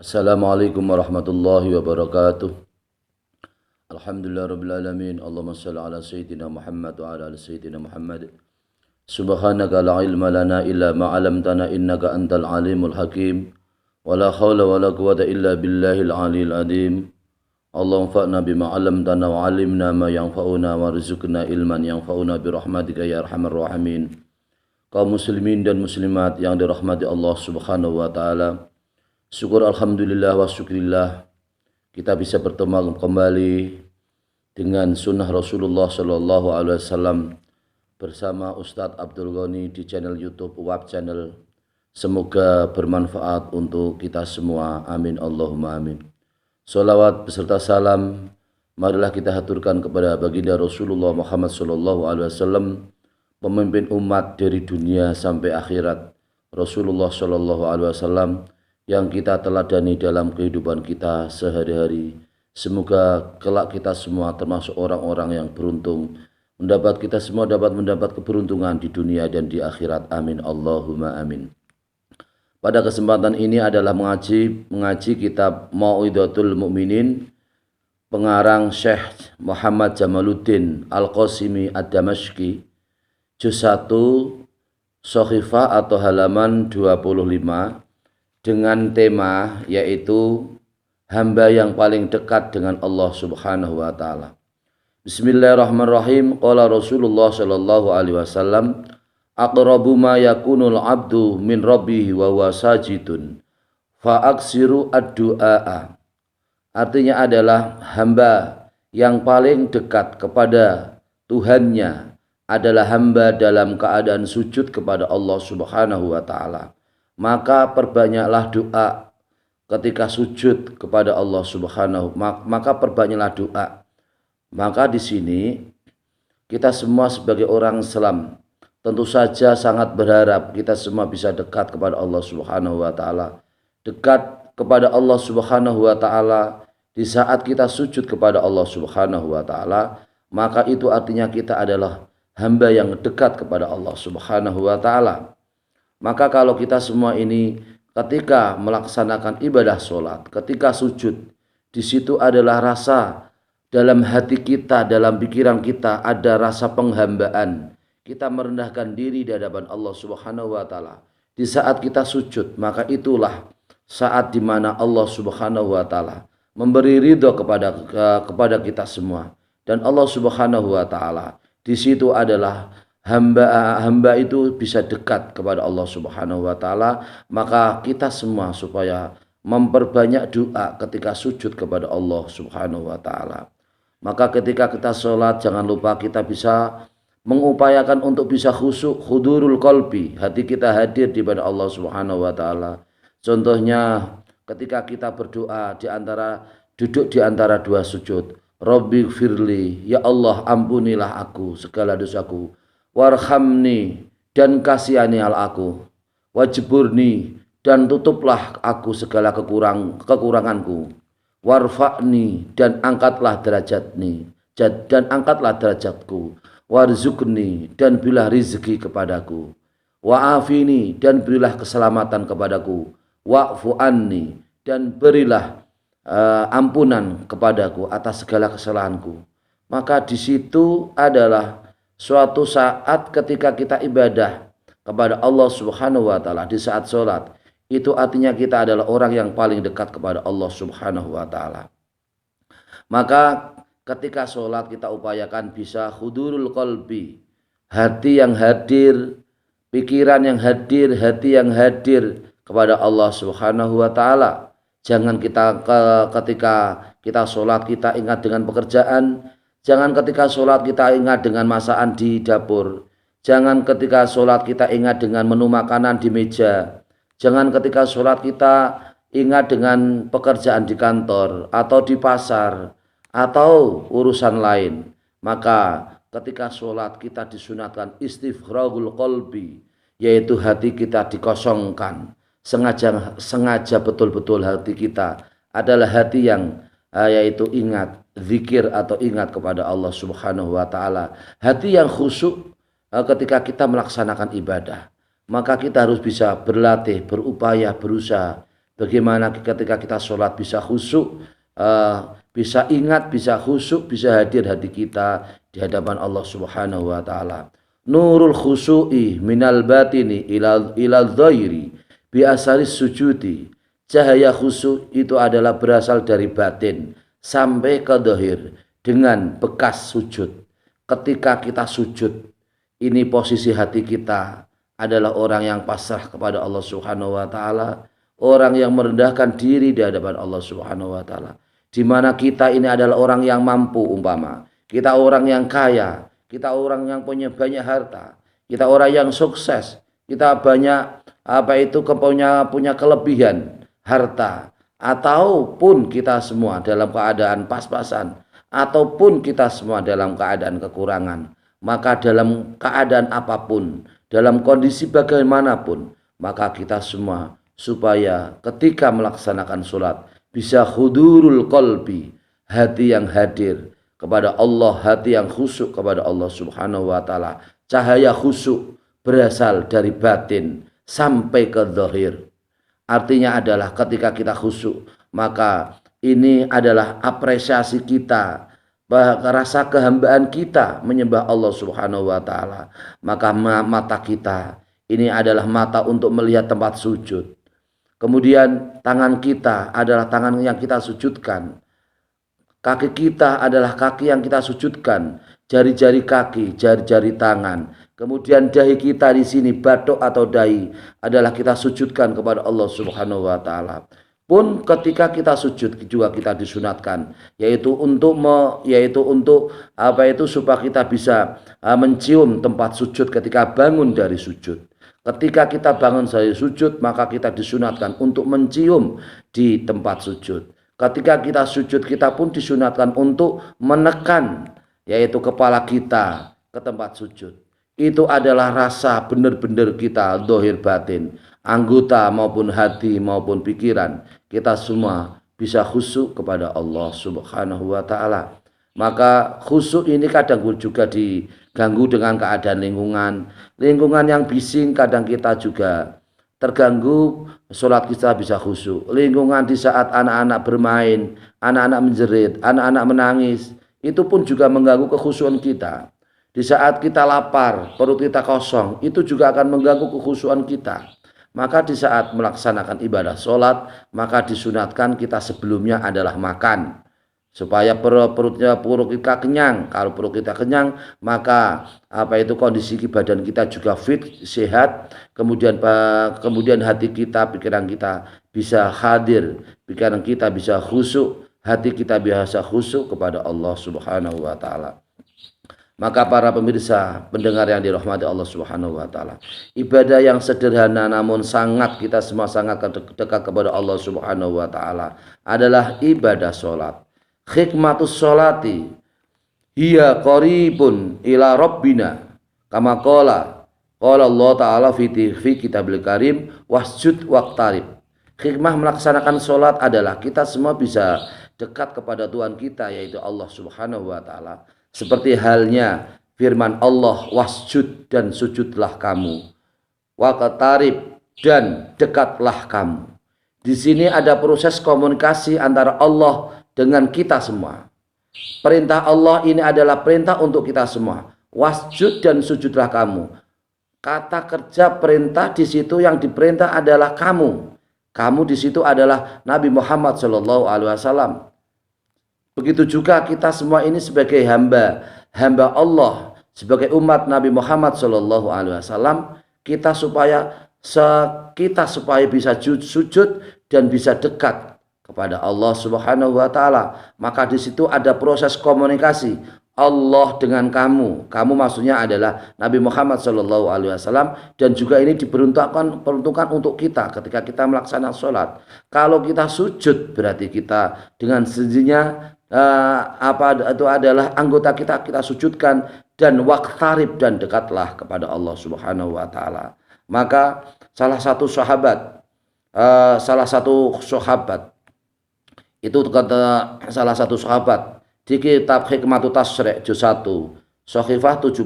Assalamualaikum warahmatullahi wabarakatuh. Alhamdulillah rabbil alamin. Allahumma shalli ala sayyidina Muhammad wa ala ali sayyidina Muhammad. Subhanaka la ilma lana illa ma 'allamtana innaka antal alimul hakim. Wa la haula wa la quwwata illa billahil aliyil azim. Allahumma fa'na bima 'allamtana wa 'allimna ma yanfa'una warzuqna ilman yanfa'una bi rahmatika ya arhamar rahimin. Kaum muslimin dan muslimat yang dirahmati Allah Subhanahu wa taala. Syukur alhamdulillah wa syukrillah kita bisa bertemu kembali dengan sunnah Rasulullah Sallallahu Alaihi Wasallam bersama Ustadz Abdul Ghani di channel YouTube Wab Channel. Semoga bermanfaat untuk kita semua. Amin Allahumma amin. Salawat beserta salam marilah kita haturkan kepada baginda Rasulullah Muhammad Sallallahu Alaihi Wasallam, pemimpin umat dari dunia sampai akhirat. Rasulullah Sallallahu Alaihi Wasallam yang kita teladani dalam kehidupan kita sehari-hari. Semoga kelak kita semua termasuk orang-orang yang beruntung. Kita semua dapat mendapat keberuntungan di dunia dan di akhirat. Amin Allahumma amin. Pada kesempatan ini adalah mengaji kitab Mau'izatul Mu'minin pengarang Syekh Muhammad Jamaluddin Al-Qasimi Ad-Damashqi, juz 1 Shahifah atau halaman 25, dengan tema yaitu hamba yang paling dekat dengan Allah Subhanahu wa taala. Bismillahirrahmanirrahim. Qala Rasulullah sallallahu alaihi wasallam, aqrabu ma yakunul 'abdu min rabbih wa huwa sajidun fa aksiru ad-du'a. Artinya adalah hamba yang paling dekat kepada Tuhannya adalah hamba dalam keadaan sujud kepada Allah Subhanahu wa taala. Maka perbanyaklah doa ketika sujud kepada Allah Subhanahu, maka perbanyaklah doa. Maka di sini kita semua sebagai orang Islam tentu saja sangat berharap kita semua bisa dekat kepada Allah Subhanahu wa taala. Dekat kepada Allah Subhanahu wa taala di saat kita sujud kepada Allah Subhanahu wa taala, maka itu artinya kita adalah hamba yang dekat kepada Allah Subhanahu wa taala. Maka kalau kita semua ini ketika melaksanakan ibadah sholat, ketika sujud, di situ adalah rasa dalam hati kita, dalam pikiran kita ada rasa penghambaan. Kita merendahkan diri di hadapan Allah Subhanahu wa taala. Di saat kita sujud, maka itulah saat di mana Allah Subhanahu wa taala memberi ridho kepada kita semua. Dan Allah Subhanahu wa taala di situ adalah hamba itu bisa dekat kepada Allah Subhanahu wa taala. Maka kita semua supaya memperbanyak doa ketika sujud kepada Allah Subhanahu wa taala. Maka ketika kita sholat, jangan lupa kita bisa mengupayakan untuk bisa khusyuk, hudurul qalbi, hati kita hadir di pada Allah Subhanahu wa taala. Contohnya ketika kita berdoa duduk di antara dua sujud, Rabbi firli, ya Allah ampunilah aku segala dosaku, warhamni, dan kasihani aku, wajburni, dan tutuplah aku segala kekuranganku, warfa'ni, dan angkatlah derajatku, warzuqni, dan berilah rizki kepadaku, wa'afini, dan berilah keselamatan kepadaku, wa'fu anni, dan berilah ampunan kepadaku atas segala kesalahanku. Maka di situ adalah suatu saat ketika kita ibadah kepada Allah Subhanahu wa taala di saat sholat, itu artinya kita adalah orang yang paling dekat kepada Allah Subhanahu wa taala. Maka ketika sholat kita upayakan bisa hudurul qalbi, hati yang hadir, pikiran yang hadir, hati yang hadir kepada Allah Subhanahu wa taala. Jangan ketika kita sholat kita ingat dengan pekerjaan. Jangan ketika sholat kita ingat dengan masakan di dapur. Jangan ketika sholat kita ingat dengan menu makanan di meja. Jangan ketika sholat kita ingat dengan pekerjaan di kantor atau di pasar atau urusan lain. Maka ketika sholat kita disunatkan istifragul qalbi, yaitu hati kita dikosongkan. Sengaja betul-betul hati kita adalah hati yang yaitu ingat zikir atau ingat kepada Allah Subhanahu wa taala. Hati yang khusyuk ketika kita melaksanakan ibadah. Maka kita harus bisa berlatih, berupaya, berusaha bagaimana ketika kita sholat bisa khusyuk, bisa ingat, bisa khusyuk, bisa hadir hati kita di hadapan Allah Subhanahu wa taala. Nurul khusyu'i minal batini ila dhahiri bi asaris sujudi. Cahaya khusyuk itu adalah berasal dari batin sampai ke zahir dengan bekas sujud. Ketika kita sujud, ini posisi hati kita adalah orang yang pasrah kepada Allah Subhanahu wa taala, orang yang merendahkan diri di hadapan Allah Subhanahu wa taala. Di mana kita ini adalah orang yang mampu, umpama kita orang yang kaya, kita orang yang punya banyak harta, kita orang yang sukses, kita banyak punya kelebihan harta, ataupun kita semua dalam keadaan pas-pasan, ataupun kita semua dalam keadaan kekurangan. Maka dalam keadaan apapun, dalam kondisi bagaimanapun, maka kita semua supaya ketika melaksanakan sholat bisa hudurul qalbi, hati yang hadir kepada Allah, hati yang khusyuk kepada Allah Subhanahu wa taala. Cahaya khusyuk berasal dari batin sampai ke zahir. Artinya adalah ketika kita khusyuk, maka ini adalah apresiasi kita, rasa kehambaan kita menyembah Allah Subhanahu wa taala. Maka mata kita ini adalah mata untuk melihat tempat sujud. Kemudian tangan kita adalah tangan yang kita sujudkan. Kaki kita adalah kaki yang kita sujudkan. Jari-jari kaki, jari-jari tangan. Kemudian dahi kita di sini, batok atau dahi adalah kita sujudkan kepada Allah Subhanahu wa taala. Pun ketika kita sujud juga kita disunatkan, yaitu untuk supaya kita bisa mencium tempat sujud ketika bangun dari sujud. Ketika kita bangun dari sujud, maka kita disunatkan untuk mencium di tempat sujud. Ketika kita sujud, kita pun disunatkan untuk menekan, yaitu kepala kita ke tempat sujud. Itu adalah rasa benar-benar kita zahir batin, anggota maupun hati maupun pikiran, kita semua bisa khusyuk kepada Allah Subhanahu wa taala. Maka khusyuk ini kadang juga diganggu dengan keadaan lingkungan yang bising, kadang kita juga terganggu, sholat kita bisa khusyuk. Lingkungan di saat anak-anak bermain, anak-anak menjerit, anak-anak menangis, itu pun juga mengganggu kekhusyuan kita. Di saat kita lapar, perut kita kosong, itu juga akan mengganggu kekhusyuan kita. Maka di saat melaksanakan ibadah sholat, maka disunatkan kita sebelumnya adalah makan, supaya perut kita kenyang. Kalau perut kita kenyang, maka kondisi badan kita juga fit, sehat. Kemudian hati kita, pikiran kita bisa hadir, pikiran kita bisa khusyuk, hati kita bisa khusyuk kepada Allah Subhanahu wa taala. Maka para pemirsa, pendengar yang dirahmati Allah Subhanahu wa taala, ibadah yang sederhana namun kita semua sangat dekat kepada Allah Subhanahu wa taala adalah ibadah salat. Hikmatus sholati hiya qaribun ila rabbina kama qala Allah taala fi kitabil karim wasjud waqtarib. Hikmah melaksanakan salat adalah kita semua bisa dekat kepada Tuhan kita, yaitu Allah Subhanahu wa taala. Seperti halnya firman Allah, wasjud dan sujudlah kamu, waqtarib dan dekatlah kamu. Di sini ada proses komunikasi antara Allah dengan kita semua. Perintah Allah ini adalah perintah untuk kita semua. Wasjud dan sujudlah kamu. Kata kerja perintah di situ yang diperintah adalah kamu. Kamu di situ adalah Nabi Muhammad SAW. Begitu juga kita semua ini sebagai hamba Allah, sebagai umat Nabi Muhammad SAW, kita supaya bisa sujud dan bisa dekat kepada Allah Subhanahu wa taala. Maka di situ ada proses komunikasi Allah dengan kamu. Kamu maksudnya adalah Nabi Muhammad SAW, dan juga ini diperuntukkan untuk kita ketika kita melaksanakan sholat. Kalau kita sujud berarti kita dengan sendirinya itu adalah anggota kita sujudkan, dan waqtarib dan dekatlah kepada Allah Subhanahu wa taala. Maka salah satu sahabat di kitab Hikmatut Tasyri' juz 1 Shahifah 77,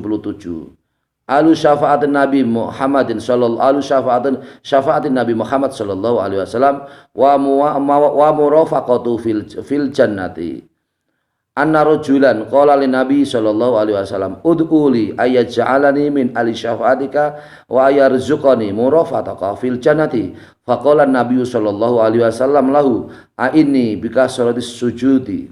alu syafaatin Nabi Muhammadin sallallahu alu syafaatin Nabi Muhammad sallallahu alaihi wasallam wa murafaqatu fil jannati. Anna rajulan qala lin Nabi sallallahu alaihi wasallam ud'uli ayaj'alani min ali syafaatika wa ayarzuqani murafaqaka fil jannati. Faqala Nabi sallallahu alaihi wasallam lahu a inni bika salatis sujudi.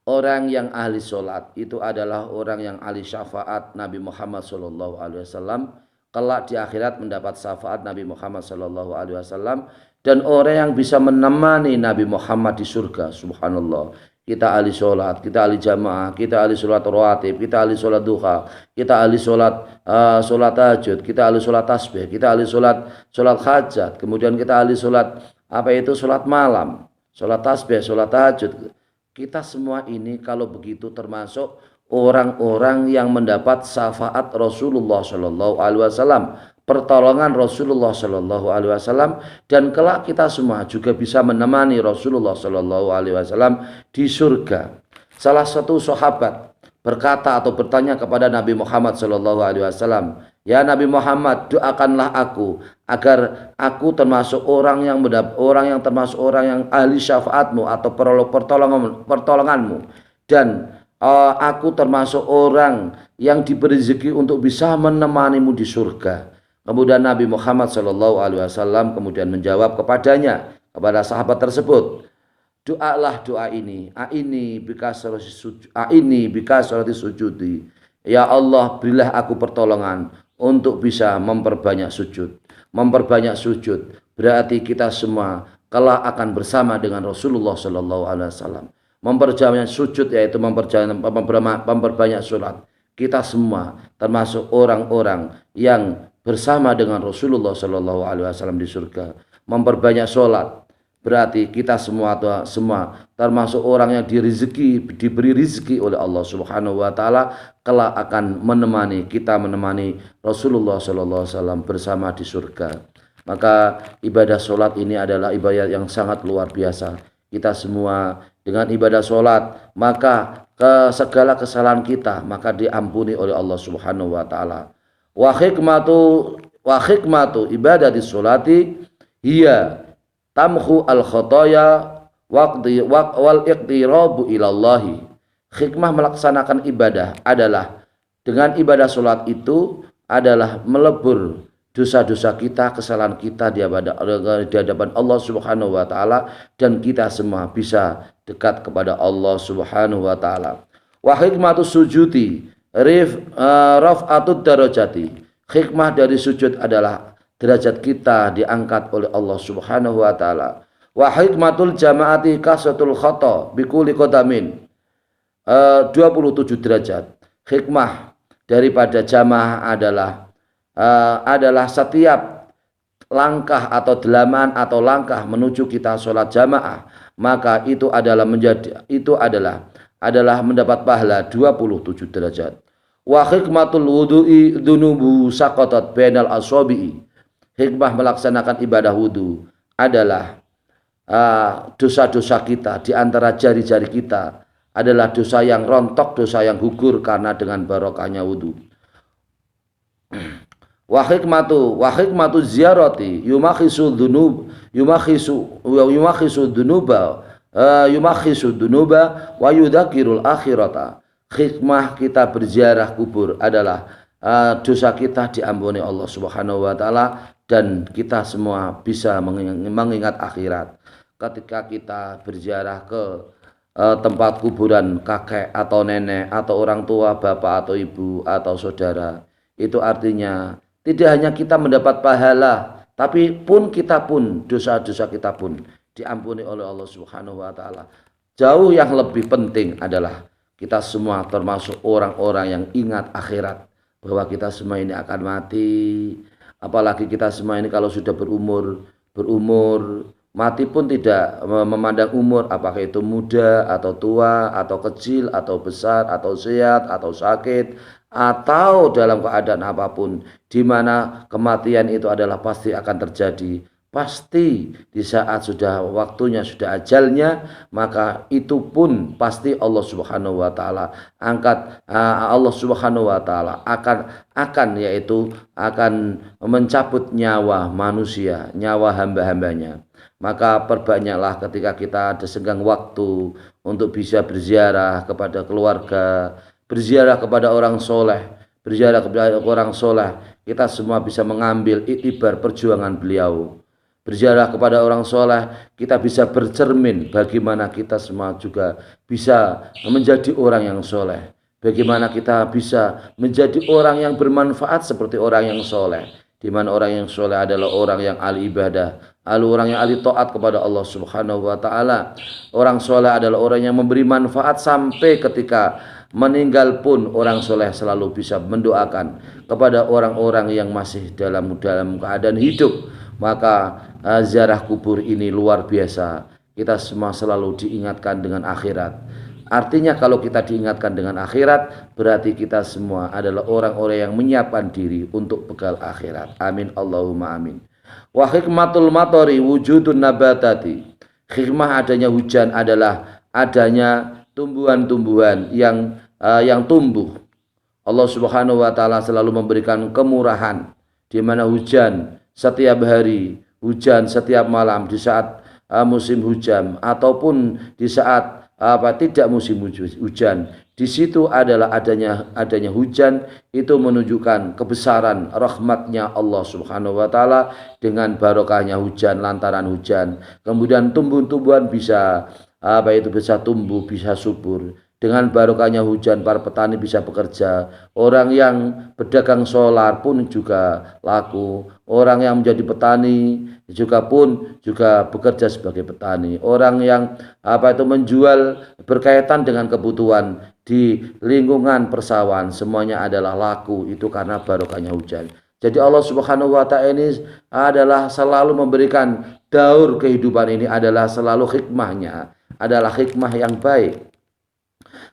Orang yang ahli solat itu adalah orang yang ahli syafaat Nabi Muhammad sallallahu alaihi wasallam. Kelak di akhirat mendapat syafaat Nabi Muhammad sallallahu alaihi wasallam, dan orang yang bisa menemani Nabi Muhammad di surga. Subhanallah. Kita ahli solat, kita ahli jamaah, kita ahli solat rawatib, kita ahli solat duha, kita ahli solat tahajud, kita ahli solat tasbih, kita ahli solat hajat, kemudian kita ahli solat solat malam, solat tasbih, solat tahajud. Kita semua ini kalau begitu termasuk orang-orang yang mendapat syafaat Rasulullah Shallallahu Alaihi Wasallam, pertolongan Rasulullah Shallallahu Alaihi Wasallam, dan kelak kita semua juga bisa menemani Rasulullah Shallallahu Alaihi Wasallam di surga. Salah satu sahabat berkata atau bertanya kepada Nabi Muhammad Shallallahu Alaihi Wasallam, ya Nabi Muhammad, doakanlah aku agar aku termasuk orang yang ahli syafaatmu atau pertolonganmu, dan aku termasuk orang yang diberi rezeki untuk bisa menemanimu di surga. Kemudian Nabi Muhammad Shallallahu Alaihi Wasallam kemudian menjawab kepada sahabat tersebut, doalah doa ini, ini bika sholati sujudi. Ya Allah, berilah aku pertolongan untuk bisa memperbanyak sujud. Memperbanyak sujud berarti kita semua kelak akan bersama dengan Rasulullah Shallallahu Alaihi Wasallam. Memperbanyak sujud yaitu memperbanyak sholat. Kita semua termasuk orang-orang yang bersama dengan Rasulullah Shallallahu Alaihi Wasallam di surga. Memperbanyak sholat berarti kita semua termasuk orang yang diberi rezeki oleh Allah Subhanahu Wa Taala, kelak akan menemani Rasulullah Shallallahu Alaihi Wasallam bersama di surga. Maka ibadah sholat ini adalah ibadah yang sangat luar biasa. Kita semua dengan ibadah sholat, maka segala kesalahan kita maka diampuni oleh Allah Subhanahu Wa Taala. Wa hikmatu ibadati sholati hiya tamhu al khotoya wal iqtirabu ilallahi. Hikmah melaksanakan ibadah adalah, dengan ibadah sholat itu adalah melebur dosa-dosa kita, kesalahan kita di hadapan Allah Subhanahu Wa Taala, dan kita semua bisa dekat kepada Allah Subhanahu Wa Taala. Wa hikmatu sujudi raf'atud darajati. Hikmah dari sujud adalah derajat kita diangkat oleh Allah Subhanahu Wa Taala. Wa hikmatul jamaati kasatul khata bikulli qadamin. 27 derajat. Hikmah daripada jamaah adalah setiap langkah atau delaman atau langkah menuju kita sholat jamaah, maka itu adalah mendapat pahala 27 derajat. Wa hikmatul wudu'i dunubu saqatat bainal asabi'i. Hikmah melaksanakan ibadah wudu adalah dosa-dosa kita di antara jari-jari kita adalah dosa yang rontok, dosa yang gugur karena dengan barokahnya wudu. Wa hikmatu ziyarati yumakhisu dunuba wa yudhakirul akhirata. Hikmah kita berziarah kubur adalah dosa kita diampuni Allah Subhanahu Wa Taala, dan kita semua bisa mengingat akhirat. Ketika kita berziarah ke tempat kuburan kakek atau nenek atau orang tua, bapak atau ibu atau saudara, itu artinya tidak hanya kita mendapat pahala, tapi dosa-dosa kita pun diampuni oleh Allah Subhanahu Wa Taala. Jauh yang lebih penting adalah kita semua termasuk orang-orang yang ingat akhirat, bahwa kita semua ini akan mati. Apalagi kita semua ini kalau sudah berumur, mati pun tidak memandang umur, apakah itu muda atau tua atau kecil atau besar atau sehat atau sakit atau dalam keadaan apapun, di mana kematian itu adalah pasti akan terjadi. pasti di saat sudah waktunya, sudah ajalnya, maka itu pun pasti Allah Subhanahu wa taala angkat. Allah Subhanahu wa taala akan yaitu akan mencabut nyawa manusia, nyawa hamba-hambanya. Maka perbanyaklah ketika kita ada senggang waktu untuk bisa berziarah kepada keluarga, berziarah kepada orang soleh, berziarah kepada orang soleh. Kita semua bisa mengambil iktibar perjuangan beliau. Berziarah kepada orang soleh, kita bisa bercermin bagaimana kita semua juga bisa menjadi orang yang soleh. Bagaimana kita bisa menjadi orang yang bermanfaat seperti orang yang soleh. Di mana orang yang soleh adalah orang yang ahli ibadah, orang yang ahli taat kepada Allah Subhanahu wa taala. Orang soleh adalah orang yang memberi manfaat sampai ketika meninggal pun orang soleh selalu bisa mendoakan kepada orang-orang yang masih dalam keadaan hidup. Maka ziarah kubur ini luar biasa. Kita semua selalu diingatkan dengan akhirat. Artinya kalau kita diingatkan dengan akhirat, berarti kita semua adalah orang-orang yang menyiapkan diri untuk bekal akhirat. Amin Allahumma amin. Wa hikmatul matori wujudun nabatati. Hikmah adanya hujan adalah adanya tumbuhan-tumbuhan yang tumbuh. Allah Subhanahu wa taala selalu memberikan kemurahan di mana hujan setiap hari, hujan setiap malam di saat musim hujan ataupun di saat tidak musim hujan. Di situ adalah adanya hujan, itu menunjukkan kebesaran rahmatnya Allah Subhanahu wa taala dengan barokahnya hujan, lantaran hujan. Kemudian tumbuh-tumbuhan bisa bisa tumbuh, bisa subur. Dengan barokahnya hujan, para petani bisa bekerja. Orang yang berdagang solar pun juga laku. Orang yang menjadi petani juga bekerja sebagai petani. Orang yang menjual berkaitan dengan kebutuhan di lingkungan persawahan, semuanya adalah laku. Itu karena barokahnya hujan. Jadi Allah Subhanahu wa taala ini adalah selalu memberikan daur kehidupan ini, adalah selalu hikmahnya, adalah hikmah yang baik.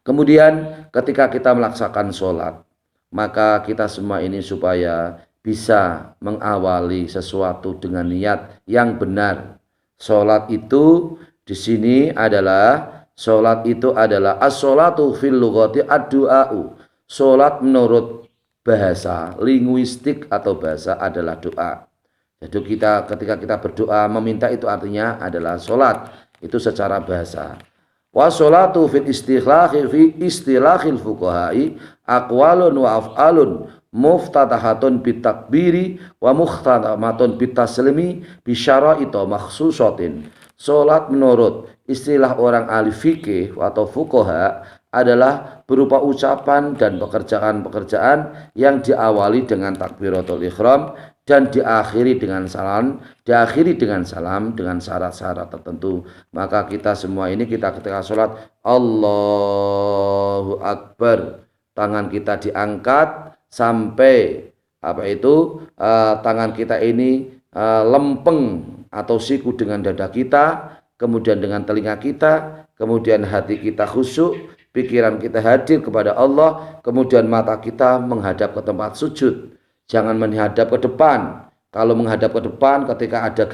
Kemudian ketika kita melaksanakan sholat, maka kita semua ini supaya bisa mengawali sesuatu dengan niat yang benar. Sholat itu di sini adalah as-sholatu fil lughati ad-du'a'u. Sholat menurut bahasa linguistik atau bahasa adalah doa. Jadi ketika kita berdoa meminta, itu artinya adalah sholat. Itu secara bahasa. Wa sholatu fi istilahil fuqaha'i aqwalun wa af'alun muftatahatun bitakbiri wa mukhtatamatun bitaslimi bisyara'ita makhsusatin. Salat menurut istilah orang ahli fikih atau fuqaha adalah berupa ucapan dan pekerjaan-pekerjaan yang diawali dengan takbiratul ihram dan diakhiri dengan salam dengan syarat-syarat tertentu. Maka kita semua ini ketika sholat Allahu Akbar, tangan kita diangkat sampai tangan kita ini lempeng atau siku dengan dada kita, kemudian dengan telinga kita, kemudian hati kita khusyuk, pikiran kita hadir kepada Allah, kemudian mata kita menghadap ke tempat sujud. Jangan menghadap ke depan. Kalau menghadap ke depan ketika ada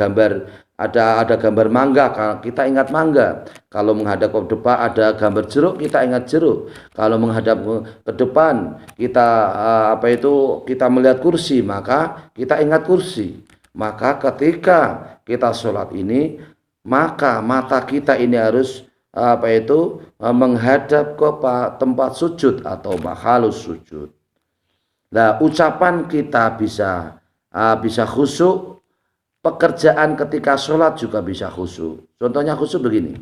gambar mangga, kita ingat mangga. Kalau menghadap ke depan ada gambar jeruk, kita ingat jeruk. Kalau menghadap ke depan kita melihat kursi, maka kita ingat kursi. Maka ketika kita sholat ini, maka mata kita ini harus menghadap ke tempat sujud atau mahalus sujud. Nah, ucapan kita bisa khusyuk, pekerjaan ketika sholat juga bisa khusyuk. Contohnya khusyuk begini.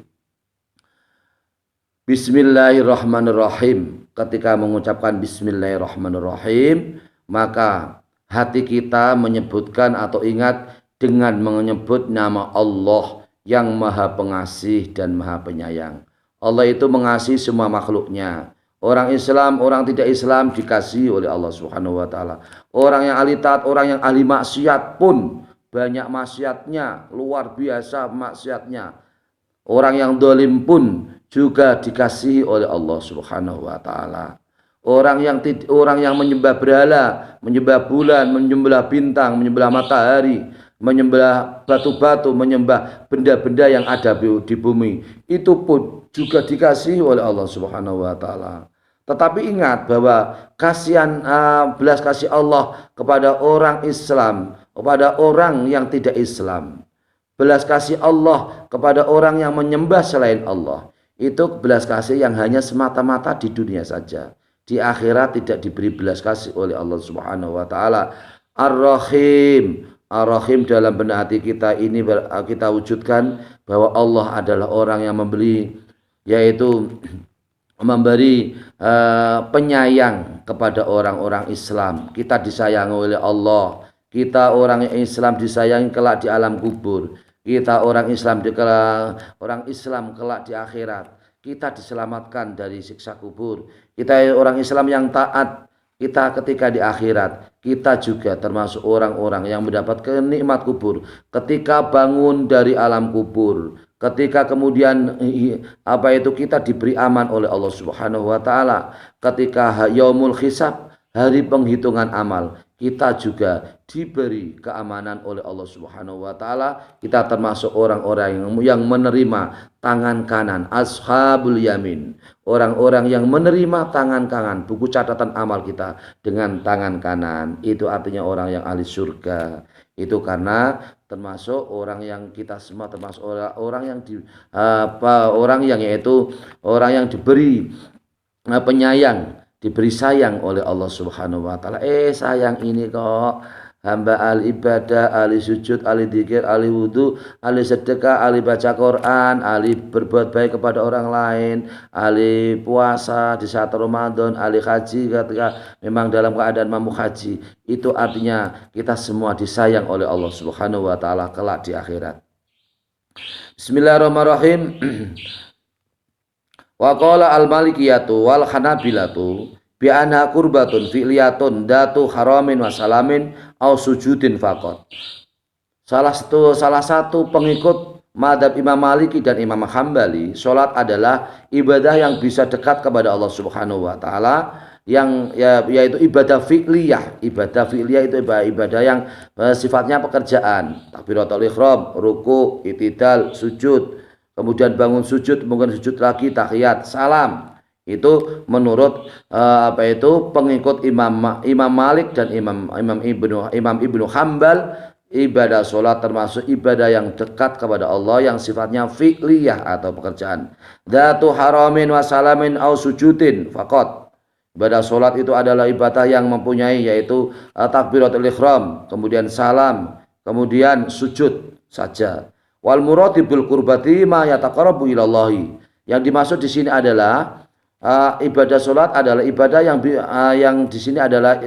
Bismillahirrahmanirrahim. Ketika mengucapkan Bismillahirrahmanirrahim, maka hati kita menyebutkan atau ingat dengan menyebut nama Allah yang Maha Pengasih dan Maha Penyayang. Allah itu mengasihi semua makhluknya. Orang Islam, orang tidak Islam dikasihi oleh Allah Subhanahu wa taala. Orang yang ahli taat, orang yang ahli maksiat pun banyak maksiatnya, luar biasa maksiatnya. Orang yang dolim pun juga dikasihi oleh Allah Subhanahu wa taala. Orang yang menyembah berhala, menyembah bulan, menyembah bintang, menyembah matahari, menyembah batu-batu, menyembah benda-benda yang ada di bumi, itu pun juga dikasihi oleh Allah Subhanahu wa taala. Tetapi ingat bahwa belas kasih Allah kepada orang Islam, kepada orang yang tidak Islam, belas kasih Allah kepada orang yang menyembah selain Allah, itu belas kasih yang hanya semata-mata di dunia saja. Di akhirat tidak diberi belas kasih oleh Allah Subhanahu wa taala. Ar-Rahim, Ar-Rahim dalam benak hati kita ini kita wujudkan bahwa Allah adalah orang yang memberi, yaitu memberi penyayang kepada orang-orang Islam. Kita disayangi oleh Allah. Kita orang Islam disayangi kelak di alam kubur. Kita orang Islam kelak di akhirat. Kita diselamatkan dari siksa kubur. Kita orang Islam yang taat. Kita ketika di akhirat, kita juga termasuk orang-orang yang mendapatkan nikmat kubur ketika bangun dari alam kubur. Ketika kemudian kita diberi aman oleh Allah Subhanahu wa taala, ketika yaumul hisab, hari penghitungan amal, kita juga diberi keamanan oleh Allah Subhanahu wa taala. Kita termasuk orang-orang yang menerima tangan kanan, ashabul yamin, orang-orang yang menerima tangan kanan, buku catatan amal kita dengan tangan kanan. Itu artinya orang yang ahli surga. Itu karena termasuk orang yang kita semua termasuk orang yang diberi penyayang, diberi sayang oleh Allah Subhanahu wa taala. Sayang ini kok hamba ahli ibadah, ahli sujud, ahli dzikir, ahli wudu, ahli sedekah, ahli baca Quran, ahli berbuat baik kepada orang lain, ahli puasa di saat Ramadan, ahli haji ketika memang dalam keadaan mampu haji. Itu artinya kita semua disayang oleh Allah Subhanahu wa taala kelak di akhirat. Bismillahirrahmanirrahim. Wa qala al-malikiyatu wal hanabilatu bi anha qurbatun fi'liyatun datu haramin wa salamin au sujudin faqat. Salah satu pengikut mazhab Imam Maliki dan Imam Hambali, salat adalah ibadah yang bisa dekat kepada Allah Subhanahu wa taala, yaitu ibadah fi'liyah. Ibadah fi'liyah itu ibadah yang sifatnya pekerjaan. Takbiratul ihram, ruku, i'tidal, sujud, kemudian bangun sujud, mungkin sujud lagi, tahiyat, salam. Itu menurut pengikut Imam Malik dan Imam Ibnu Hambal, ibadah sholat termasuk ibadah yang dekat kepada Allah yang sifatnya fi'liyah atau pekerjaan. Dzatu haramin wa salamin au sujudin faqat. Ibadah sholat itu adalah ibadah yang mempunyai yaitu takbiratul ihram, kemudian salam, kemudian sujud saja. Wal muradi bil qurbati ma yataqarrabu ilallahi. Yang dimaksud di sini adalah ibadah sholat adalah ibadah yang di sini adalah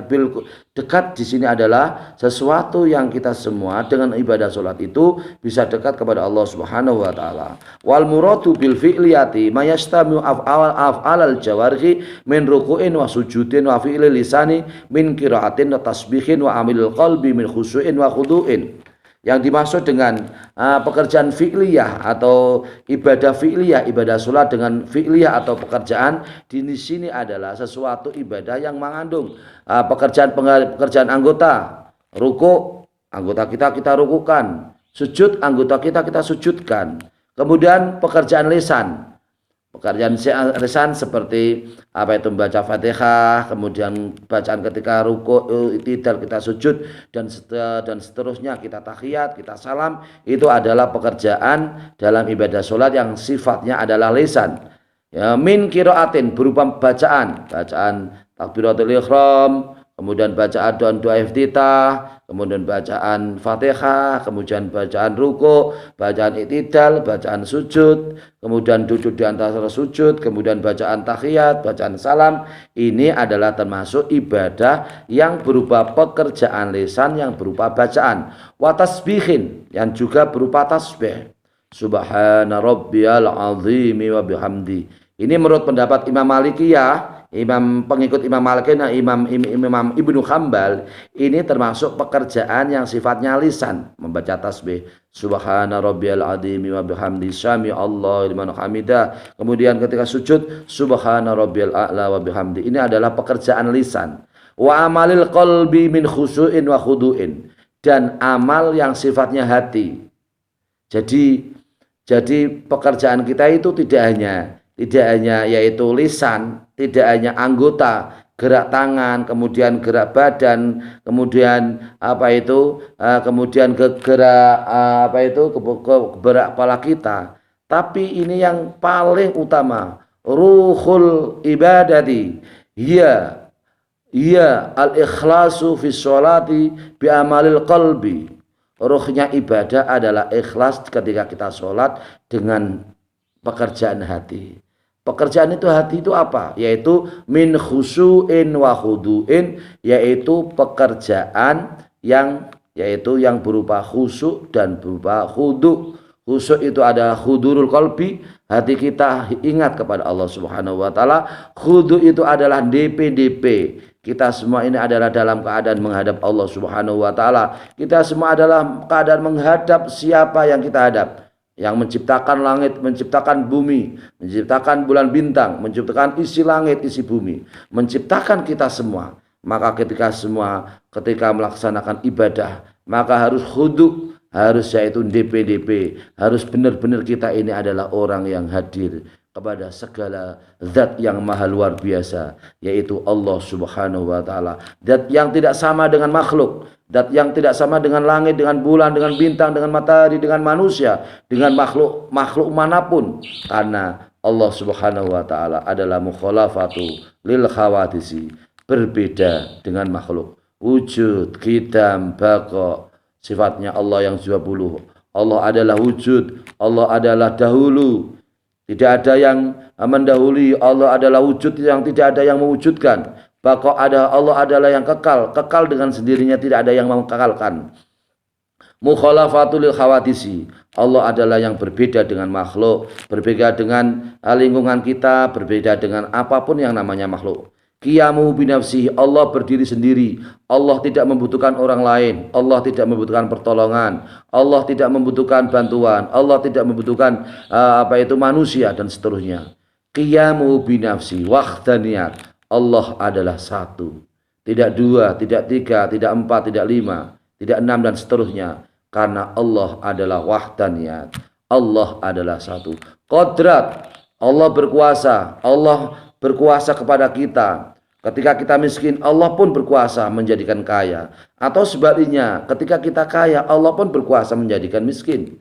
dekat, di sini adalah sesuatu yang kita semua dengan ibadah sholat itu bisa dekat kepada Allah Subhanahu wa taala. Wal muradu bil fi'liyati ma yastamiu af'alal jawarihi min ruku'in wa sujudin wa fi'li lisani min qiraatin wa tasbihin wa amilil qalbi min khusyu'in wa khudu'in. Yang dimaksud dengan pekerjaan fi'liyah atau ibadah fi'liyah, ibadah sholat dengan fi'liyah atau pekerjaan di sini adalah sesuatu ibadah yang mengandung pekerjaan anggota. Ruku, anggota kita rukukan. Sujud, anggota kita sujudkan. Kemudian pekerjaan lisan. Pekerjaan lisan seperti membaca Fatihah, kemudian bacaan ketika ruku, i'tidal, kita sujud dan seterusnya, kita tahiyat, kita salam, itu adalah pekerjaan dalam ibadah sholat yang sifatnya adalah lisan. Ya, min qiraatin berupa bacaan takbiratul ihram, kemudian bacaan doa iftitah, kemudian bacaan Fatihah, kemudian bacaan ruku, bacaan i'tidal, bacaan sujud, kemudian duduk di antara sujud, kemudian bacaan tahiyat, bacaan salam. Ini adalah termasuk ibadah yang berupa pekerjaan lisan yang berupa bacaan. Wa tasbihin, yang juga berupa tasbih. Subhana rabbiyal azimi wa bihamdi. Ini menurut pendapat Imam Malikiyah, pengikut Imam Malik dan Imam Ibnu Hambal, ini termasuk pekerjaan yang sifatnya lisan, membaca tasbih subhana rabbiyal azimi wa bihamdi sami Allahu liman hamidah. Kemudian ketika sujud subhana rabbiyal a'la wa bihamdi. Ini adalah pekerjaan lisan. Wa amalil qalbi min khusyu'in wa khudu'in. dan amal yang sifatnya hati. Jadi pekerjaan kita itu tidak hanya yaitu lisan, tidak hanya anggota, gerak tangan, kemudian gerak badan, kemudian kemudian gerak gerak kepala kita. Tapi ini yang paling utama, ruhul ibadati, iya al-ikhlasu fi sholati bi amalil qalbi. Ruhnya ibadah adalah ikhlas ketika kita sholat dengan pekerjaan hati. Pekerjaan itu hati itu apa? Yaitu min khusu'in wa khudu'in, yaitu pekerjaan yang berupa khusyuk dan berupa khudu'. Khusyuk itu adalah khudurul qalbi, hati kita ingat kepada Allah Subhanahu wa taala. Khudu' itu adalah DP. Kita semua ini adalah dalam keadaan menghadap Allah Subhanahu wa taala. Kita semua adalah keadaan menghadap siapa yang kita hadap? Yang menciptakan langit, menciptakan bumi, menciptakan bulan bintang, menciptakan isi langit, isi bumi, menciptakan kita semua. Maka ketika melaksanakan ibadah, maka harus khudu', harus yaitu DP, harus benar-benar kita ini adalah orang yang hadir kepada segala zat yang maha luar biasa, yaitu Allah Subhanahu wa taala. Zat yang tidak sama dengan makhluk, zat yang tidak sama dengan langit, dengan bulan, dengan bintang, dengan matahari, dengan manusia, dengan makhluk manapun. Karena Allah Subhanahu wa taala adalah mukhalafatu lil khawadisi, berbeda dengan makhluk. Wujud, qidam, baqa, sifatnya Allah yang 20. Allah adalah wujud, Allah adalah dahulu. Tidak ada yang mendahului, Allah adalah wujud yang tidak ada yang mewujudkan. Baqa Allah adalah yang kekal dengan sendirinya, tidak ada yang mengekalkan. Mukhalafatul khawadisi, Allah adalah yang berbeda dengan makhluk, berbeda dengan lingkungan kita, berbeda dengan apapun yang namanya makhluk. Qiyamu binafsihi, Allah berdiri sendiri, Allah tidak membutuhkan orang lain, Allah tidak membutuhkan pertolongan, Allah tidak membutuhkan bantuan, Allah tidak membutuhkan manusia dan seterusnya. Qiyamu binafsi wahdaniyat, Allah adalah satu, tidak dua, tidak tiga, tidak empat, tidak lima, tidak enam dan seterusnya. Karena Allah adalah wahdaniyat, Allah adalah satu. Qadrat, Allah berkuasa kepada kita. Ketika kita miskin, Allah pun berkuasa menjadikan kaya. Atau sebaliknya, ketika kita kaya, Allah pun berkuasa menjadikan miskin.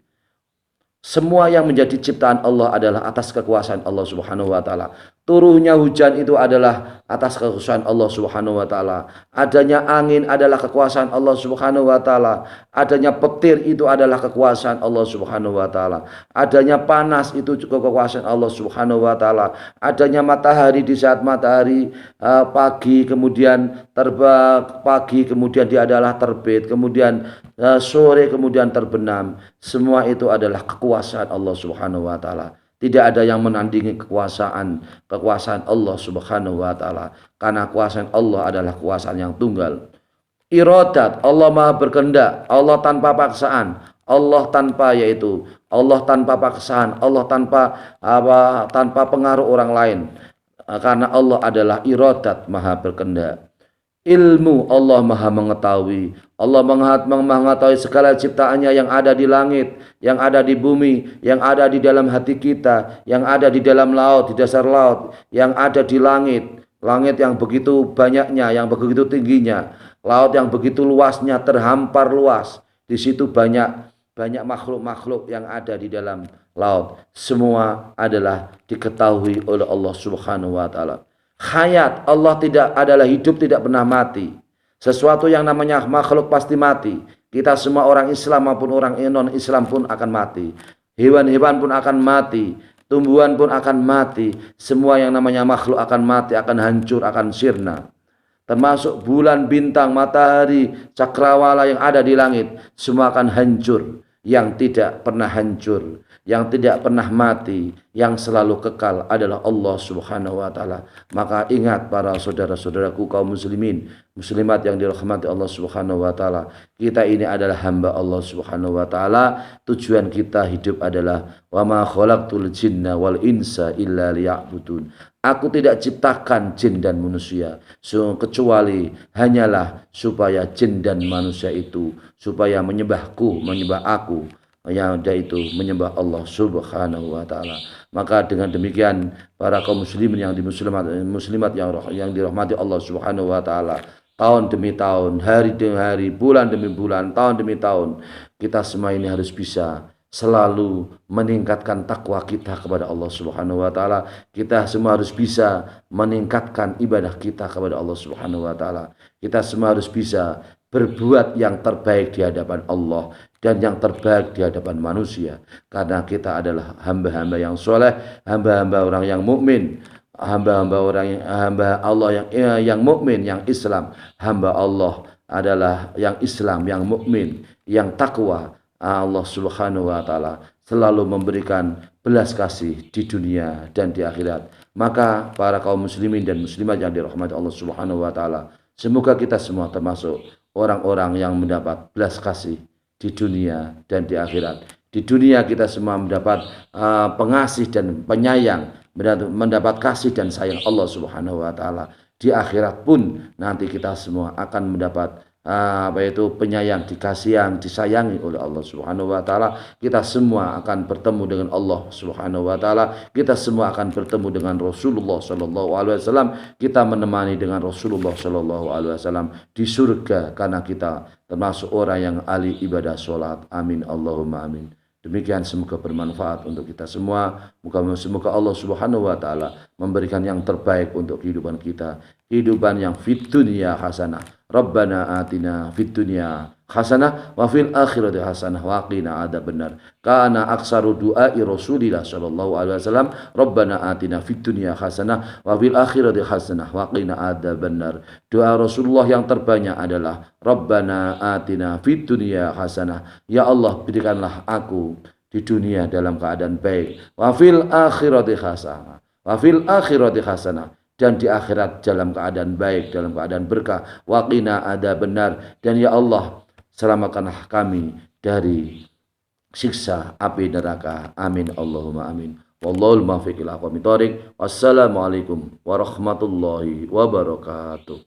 Semua yang menjadi ciptaan Allah adalah atas kekuasaan Allah Subhanahu wa taala. Turunnya hujan itu adalah atas kekuasaan Allah Subhanahu wa taala. Adanya angin adalah kekuasaan Allah Subhanahu wa taala. Adanya petir itu adalah kekuasaan Allah Subhanahu wa taala. Adanya panas itu juga kekuasaan Allah Subhanahu wa taala. Adanya matahari di saat matahari pagi kemudian terbang, pagi kemudian dia adalah terbit, kemudian sore kemudian terbenam. Semua itu adalah kekuasaan Allah Subhanahu wa taala. Tidak ada yang menandingi kekuasaan Allah Subhanahu wa taala. Karena kekuasaan Allah adalah kekuasaan yang tunggal. Iradat, Allah Maha berkehendak, Allah tanpa paksaan, Allah tanpa paksaan, Allah tanpa pengaruh orang lain. Karena Allah adalah iradat, Maha berkehendak. Ilmu, Allah Maha mengetahui, Allah mengetahui segala ciptaannya yang ada di langit, yang ada di bumi, yang ada di dalam hati kita, yang ada di dalam laut, di dasar laut, yang ada di langit yang begitu banyaknya, yang begitu tingginya, laut yang begitu luasnya, terhampar luas. Di situ banyak makhluk-makhluk yang ada di dalam laut. Semua adalah diketahui oleh Allah Subhanahu wa taala. Hayat, Allah adalah hidup, tidak pernah mati. Sesuatu yang namanya makhluk pasti mati. Kita semua orang Islam maupun orang non-Islam pun akan mati. Hewan-hewan pun akan mati. Tumbuhan pun akan mati. Semua yang namanya makhluk akan mati, akan hancur, akan sirna. Termasuk bulan, bintang, matahari, cakrawala yang ada di langit. Semua akan hancur. Yang tidak pernah hancur, yang tidak pernah mati, yang selalu kekal adalah Allah Subhanahu wa taala. Maka ingat para saudara-saudaraku kaum muslimin, muslimat yang dirahmati Allah Subhanahu wa taala, kita ini adalah hamba Allah Subhanahu wa taala. Tujuan kita hidup adalah wa ma khalaqtul jinna wal insa illa liya'budun. Aku tidak ciptakan jin dan manusia kecuali hanyalah supaya jin dan manusia itu supaya menyembahku, menyembah aku, yaitu menyembah Allah Subhanahu wa taala. Maka dengan demikian para kaum muslimin yang muslimat yang dirahmati Allah Subhanahu wa taala, tahun demi tahun, hari demi hari, bulan demi bulan, tahun demi tahun, kita semua ini harus bisa selalu meningkatkan takwa kita kepada Allah Subhanahu wa taala. Kita semua harus bisa meningkatkan ibadah kita kepada Allah Subhanahu wa taala. Kita semua harus bisa berbuat yang terbaik di hadapan Allah dan yang terbaik di hadapan manusia, karena kita adalah hamba-hamba yang soleh, hamba-hamba orang yang mukmin, hamba Allah yang mukmin, yang Islam. Hamba Allah adalah yang Islam, yang mukmin, yang takwa. Allah Subhanahu wa taala selalu memberikan belas kasih di dunia dan di akhirat. Maka para kaum muslimin dan muslimat yang dirahmati Allah Subhanahu wa taala, semoga kita semua termasuk orang-orang yang mendapat belas kasih di dunia dan di akhirat. Di dunia kita semua mendapat pengasih dan penyayang, mendapat kasih dan sayang Allah Subhanahu wa taala. Di akhirat pun nanti kita semua akan mendapat penyayang, dikasihan, disayangi oleh Allah Subhanahu wa taala. Kita semua akan bertemu dengan Allah Subhanahu wa taala. Kita semua akan bertemu dengan Rasulullah sallallahu alaihi wasallam. Kita menemani dengan Rasulullah sallallahu alaihi wasallam di surga karena kita termasuk orang yang ahli ibadah salat. Amin Allahumma amin. Demikian semoga bermanfaat untuk kita semua. Semoga Allah Subhanahu wa taala memberikan yang terbaik untuk kehidupan kita. Kehidupan yang fid dunya hasanah. Rabbana atina fid dunya hasanah wa fil akhirati hasanah wa qina adzabannar. Kana aksaru du'ai Rasulillah sallallahu alaihi wasallam, Rabbana atina fid dunya hasanah wa fil akhirati hasanah wa qina adzabannar. Doa Rasulullah yang terbanyak adalah Rabbana atina fid dunya hasanah. Ya Allah, berikanlah aku di dunia dalam keadaan baik. Wa fil akhirati hasanah. Wa fil akhirati hasanah. Dan di akhirat dalam keadaan baik, dalam keadaan berkah. Waqina adzabannar. Dan ya Allah, selamatkanlah kami dari siksa api neraka. Amin Allahumma amin. Wallahul muwaffiq ila aqwamit thoriq. Wassalamualaikum warahmatullahi wabarakatuh.